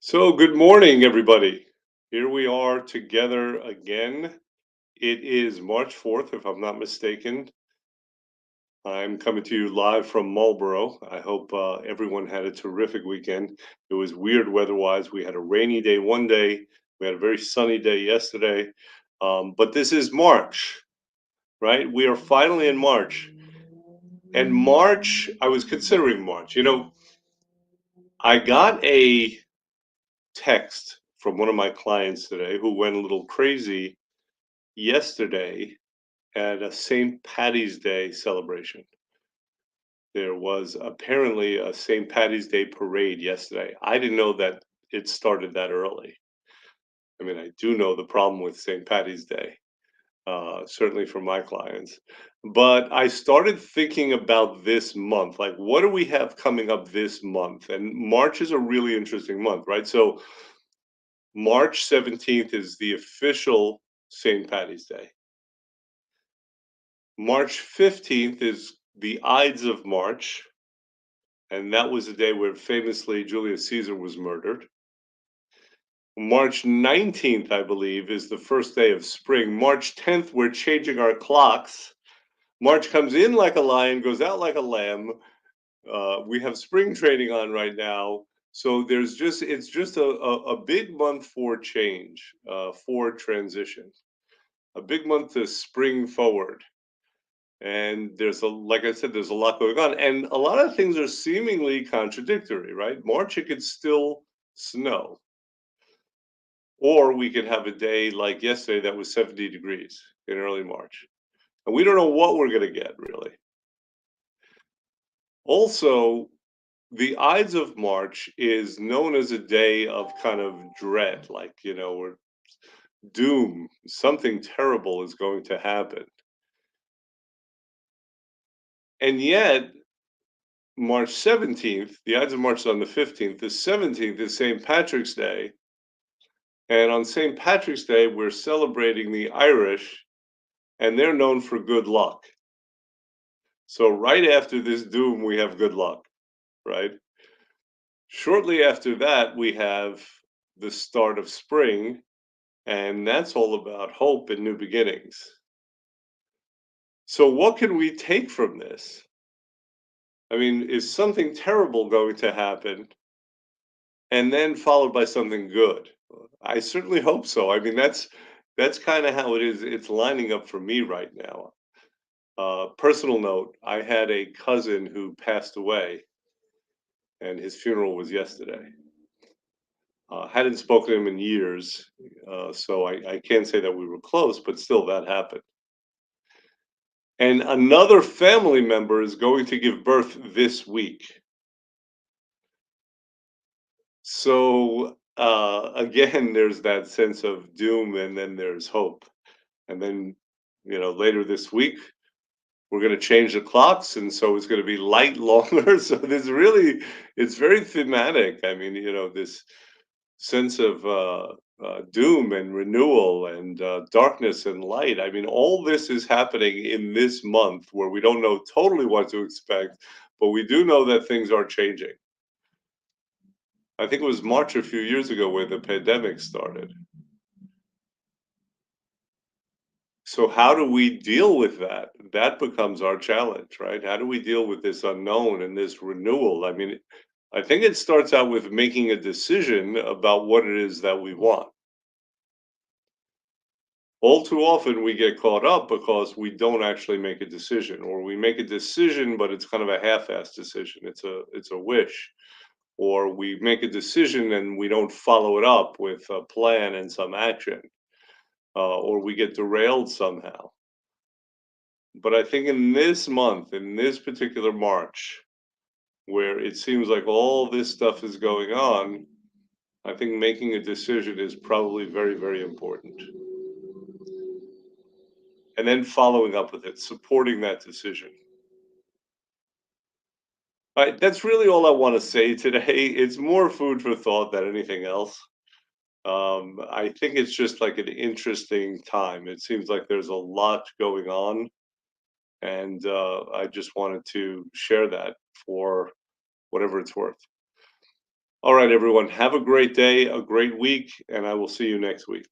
So, good morning, everybody. Here we are together again. It is March 4th, if I'm not mistaken. I'm coming to you live from Marlboro. I hope everyone had a terrific weekend. It was weird weather-wise. We had a rainy day one day, we had a very sunny day yesterday. But this is March, right? We are finally in March. And March, I was considering March. I got a text from one of my clients today who went a little crazy yesterday at a St. Patty's Day celebration. There was apparently a St. Patty's Day parade yesterday. I didn't know that it started that early. I mean, I do know the problem with St. Patty's Day, certainly for my clients. But I started thinking about this month. Like, what do we have coming up this month? And March is a really interesting month, right? So, March 17th is the official St. Patty's Day. March 15th is the Ides of March, and that was the day where famously Julius Caesar was murdered. March 19th, I believe, is the first day of spring. March 10th, we're changing our clocks. March comes in like a lion, goes out like a lamb. We have spring training on right now. So it's just a big month for change, for transition, a big month to spring forward. And like I said, there's a lot going on, and a lot of things are seemingly contradictory, right? March, it could still snow, or we could have a day like yesterday that was 70 degrees in early March, and we don't know what we're going to get really. Also, the Ides of March is known as a day of kind of dread, like, or doom, something terrible is going to happen. And yet, March 17th, the Ides of March is on the 15th. The 17th is St. Patrick's Day. And on St. Patrick's Day, we're celebrating the Irish, and they're known for good luck. So, right after this doom, we have good luck, right? Shortly after that, we have the start of spring, and that's all about hope and new beginnings. So, what can we take from this? I mean, is something terrible going to happen and then followed by something good? I certainly hope so. I mean, that's kind of how it is. It's lining up for me right now. Personal note: I had a cousin who passed away, and his funeral was yesterday. Hadn't spoken to him in years, so I can't say that we were close, but still, that happened. And another family member is going to give birth this week. So again, there's that sense of doom, and then there's hope. And then, later this week, we're going to change the clocks, and so it's going to be light longer. So it's very thematic. I mean, this sense of doom and renewal and darkness and light. I mean, all this is happening in this month where we don't know totally what to expect, but we do know that things are changing. I think it was March a few years ago where the pandemic started. So how do we deal with that? That becomes our challenge, right? How do we deal with this unknown and this renewal? I mean, I think it starts out with making a decision about what it is that we want. All too often we get caught up because we don't actually make a decision, or we make a decision but it's kind of a half-assed decision. It's a wish. Or we make a decision and we don't follow it up with a plan and some action. Or we get derailed somehow. But I think in this month, in this particular March, where it seems like all this stuff is going on, I think making a decision is probably very, very important. And then following up with it, supporting that decision. That's really all I want to say today. It's more food for thought than anything else. I think it's just like an interesting time. It seems like there's a lot going on, and I just wanted to share that for whatever it's worth. All right, everyone. Have a great day, a great week, and I will see you next week.